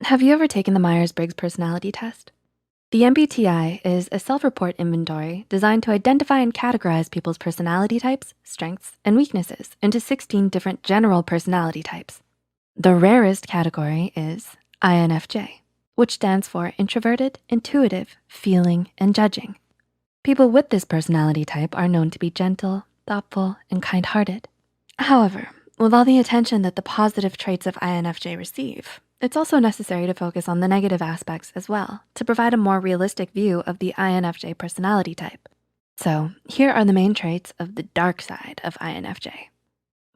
Have you ever taken the Myers-Briggs personality test? The MBTI is a self-report inventory designed to identify and categorize people's personality types, strengths, and weaknesses into 16 different general personality types. The rarest category is INFJ, which stands for introverted, intuitive, feeling, and judging. People with this personality type are known to be gentle, thoughtful, and kind-hearted. However, with all the attention that the positive traits of INFJ receive, it's also necessary to focus on the negative aspects as well to provide a more realistic view of the INFJ personality type. So here are the main traits of the dark side of INFJ.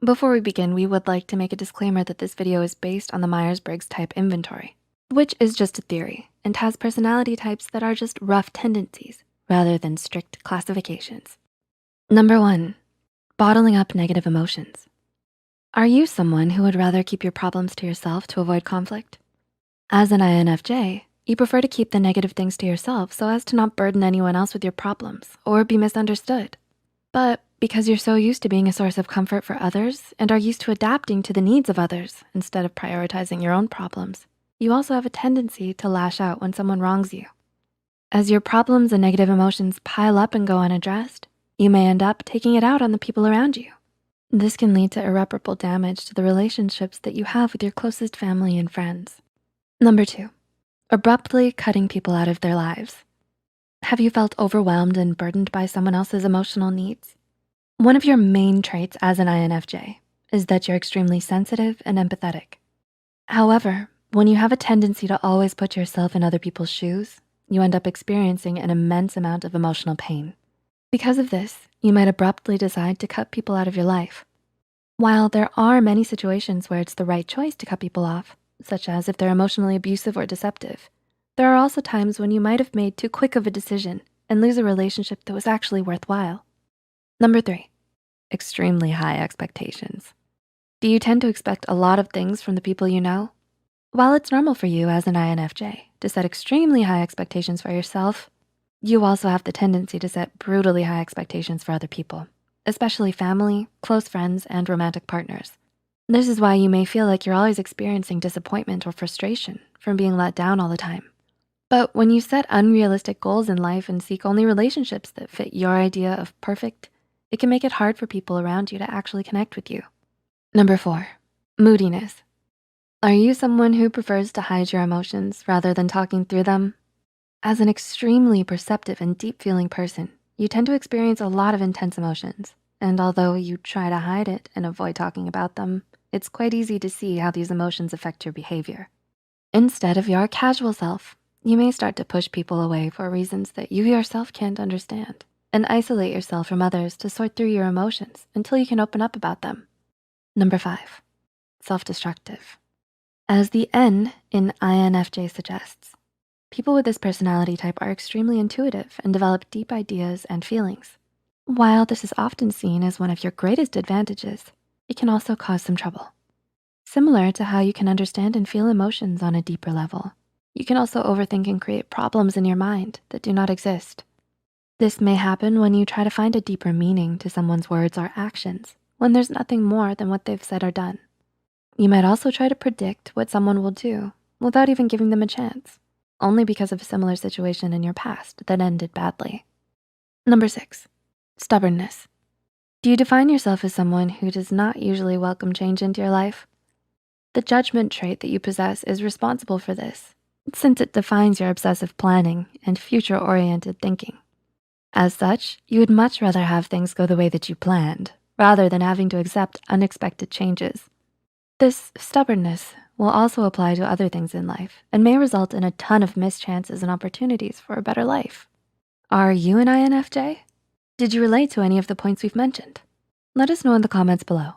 Before we begin, we would like to make a disclaimer that this video is based on the Myers-Briggs type inventory, which is just a theory and has personality types that are just rough tendencies rather than strict classifications. Number 1, bottling up negative emotions. Are you someone who would rather keep your problems to yourself to avoid conflict? As an INFJ, you prefer to keep the negative things to yourself so as to not burden anyone else with your problems or be misunderstood. But because you're so used to being a source of comfort for others and are used to adapting to the needs of others instead of prioritizing your own problems, you also have a tendency to lash out when someone wrongs you. As your problems and negative emotions pile up and go unaddressed, you may end up taking it out on the people around you. This can lead to irreparable damage to the relationships that you have with your closest family and friends. Number 2, abruptly cutting people out of their lives. Have you felt overwhelmed and burdened by someone else's emotional needs? One of your main traits as an INFJ is that you're extremely sensitive and empathetic. However, when you have a tendency to always put yourself in other people's shoes, you end up experiencing an immense amount of emotional pain. Because of this, you might abruptly decide to cut people out of your life. While there are many situations where it's the right choice to cut people off, such as if they're emotionally abusive or deceptive, there are also times when you might have made too quick of a decision and lose a relationship that was actually worthwhile. Number 3, extremely high expectations. Do you tend to expect a lot of things from the people you know? While it's normal for you as an INFJ to set extremely high expectations for yourself, you also have the tendency to set brutally high expectations for other people, especially family, close friends, and romantic partners. This is why you may feel like you're always experiencing disappointment or frustration from being let down all the time. But when you set unrealistic goals in life and seek only relationships that fit your idea of perfect, it can make it hard for people around you to actually connect with you. Number 4, moodiness. Are you someone who prefers to hide your emotions rather than talking through them? As an extremely perceptive and deep-feeling person, you tend to experience a lot of intense emotions. And although you try to hide it and avoid talking about them, it's quite easy to see how these emotions affect your behavior. Instead of your casual self, you may start to push people away for reasons that you yourself can't understand and isolate yourself from others to sort through your emotions until you can open up about them. Number 5, self-destructive. As the N in INFJ suggests, people with this personality type are extremely intuitive and develop deep ideas and feelings. While this is often seen as one of your greatest advantages, it can also cause some trouble. Similar to how you can understand and feel emotions on a deeper level, you can also overthink and create problems in your mind that do not exist. This may happen when you try to find a deeper meaning to someone's words or actions when there's nothing more than what they've said or done. You might also try to predict what someone will do without even giving them a chance, only because of a similar situation in your past that ended badly. Number 6, stubbornness. Do you define yourself as someone who does not usually welcome change into your life? The judgment trait that you possess is responsible for this, since it defines your obsessive planning and future-oriented thinking. As such, you would much rather have things go the way that you planned, rather than having to accept unexpected changes. This stubbornness will also apply to other things in life and may result in a ton of missed chances and opportunities for a better life. Are you an INFJ? Did you relate to any of the points we've mentioned? Let us know in the comments below.